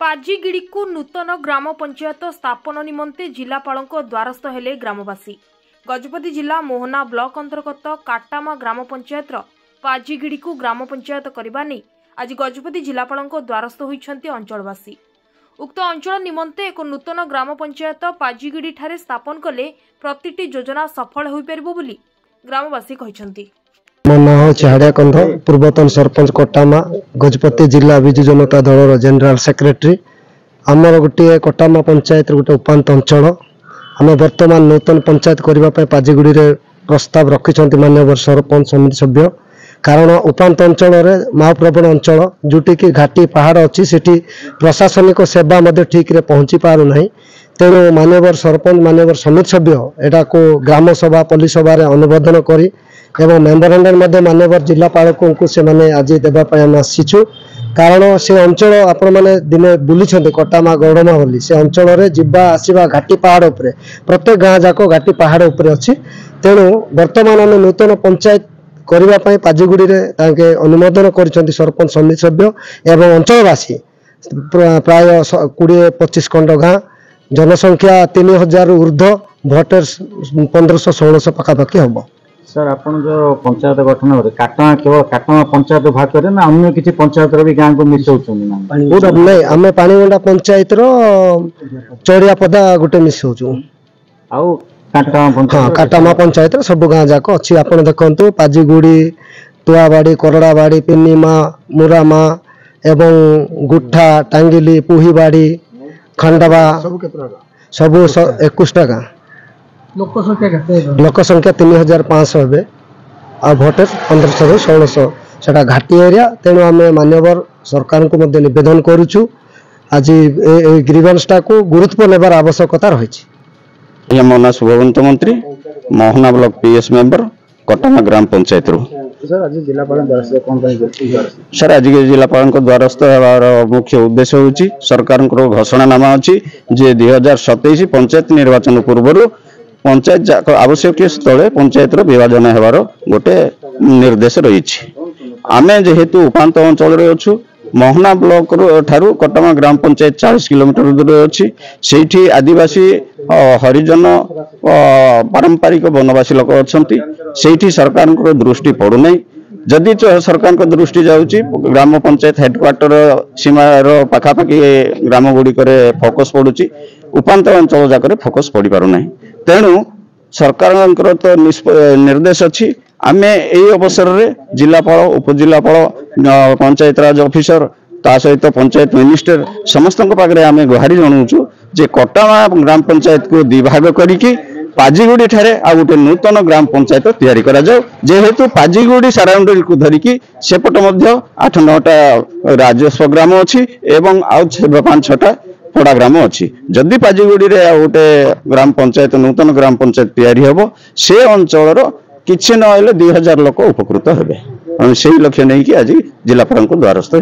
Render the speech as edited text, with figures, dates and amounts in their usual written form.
पाजीगिड़ी को नूतन ग्राम पंचायत स्थापन निमंते जिलापाल द्वारस्थ हेले ग्रामवासी। गजपति जिला मोहना ब्लॉक अंतर्गत काटामा ग्राम पंचायत पाजीगिड़ी को ग्राम पंचायत करने नहीं आज गजपति जिलापाल द्वारस्थ होइछन्ति अंचलवासी। उक्त अंचल निमंते एक नूतन ग्राम पंचायत पाजीगिड़ी ठारे स्थापन कले प्रतिटी योजना सफल होई परिबो बोली ग्रामवासी कहिछन्ति। मो ना हूँ हाड़िया कंध पूर्वतन सरपंच कटामा गजपति जिला विजु जनता दल जनरल सेक्रेटरी। आमर गोटे कटामा पंचायत गोटे उपांत अंचल आम बर्तमान नूतन पंचायत करने पाजीगुड़ी रे प्रस्ताव रखिंट माननीय सरपंच समिति सभ्य। कारण उपांत अंचल महाप्रबण अंचल जोटी की घाटी पहाड़ अच्छी सेठी प्रशासनिक सेवा ठीक रे पहुँची पार ना। तेणु माननीय सरपंच माननीय समिति सभ्य एटा को ग्राम सभा पल्ली सभा अनुमोदन करी एवं मेमोरांडम माननीय जिलापाल को से माने आज देवाई आम आसीचु। कारण से अंचल आपण मैंने दिने बुली कटामा गौड़मा बोली से अंचल जीवा आसवा घाटी पहाड़ उपरे प्रत्येक गाँ जाक घाटी पहाड़ उपरे अच्छी। तेणु वर्तमान आम नूतन पंचायत करने पाजीगुड़ी रे अनुमोदन कर सरपंच समिति सभ्य एवं अंचलवासी प्राय 20-25 खंड गाँ जनसंख्या 3000 ऊर्ध्व भोटर्स 1500-1600 पखापाखि हम। सर आपण जो पंचायत गठन हो काटमा केवल काटमा पंचायत भाग करे ना अन्य किसी पंचायत रो भी गाँ को मिसौछन ना नहीं आम पानीगंडा पंचायत रो चौड़िया पदा गोटे मिसौछु आउ काटामा पंचायत सब गाँ जाक अच्छी। आपड़ देखु पाजीगुड़ी तुआबाड़ी करड़ाबाड़ी पिनीमा मुरामा एवं गुठा टांगिली पुहीबाड़ी खंडवा सब 21टा गाँ लोक संख्या 3500 हे आ भोटर 1500-1600 से घाटी एरिया। तेणु आम माननीय सरकार को निवेदन करुचु आज ग्रीवेंसटा को गुरुत्व नेबार आवश्यकता रही। मो ना शुभवंत मंत्री मोहना ब्लॉक पीएस मेंबर कटामा ग्राम पंचायत रू। सर आज जिलापाल सर आज जिलापाल द्वारस्थ होवार मुख्य उद्देश्य होची सरकार घोषणानामा अच्छी जे 2027 पंचायत निर्वाचन पूर्व पंचायत आवश्यक स्थले पंचायत विभाजन होवार गोटे निर्देश रही। आमे जेहेतु उपांत अंचल अच्छु मोहना ब्लॉक ठारू कटामा ग्राम पंचायत 40 किलोमीटर दूर अच्छी। सेठी आदिवासी हरिजन पारंपरिक वनवासी लोक अच्छी सेठी सरकार दृष्टि पड़ूना। जदि सरकार दृष्टि जाऊँगी ग्राम पंचायत हेडक्वार्टर सीमार पाखापाखि ग्राम गुड़िक फोकस पड़ुची उपांत अंचल जाकर फोकस पड़ पारना। तेणु सरकार तो निर्देश अच्छी आमे यही अवसर में जिलापाल उपजिलापाल पंचायत राज ऑफिसर ता सहित पंचायत मिनिस्टर समस्त पाखे आम गुहारी जनाऊँ जे कटामा ग्राम पंचायत को दिभाग करिकी पाजीगुड़ी ठारे आ गोटे नूतन ग्राम पंचायत तैयारी करा जाऊ। जेहेतु पाजीगुड़ी सराउंडिंग को धरिकी सेपट 8-9टा राजस्व ग्राम अच्छी एवं आउ 5-6टा पड़ा ग्राम अच्छी। जदि पाजीगुड़ी रे गोटे ग्राम पंचायत नूतन ग्राम पंचायत तैयारी हम से अंचल किसी ना 2000 लोक उपकृत हे। से लक्ष्य नहीं कि आज जिलापाल द्वारस्थ हो।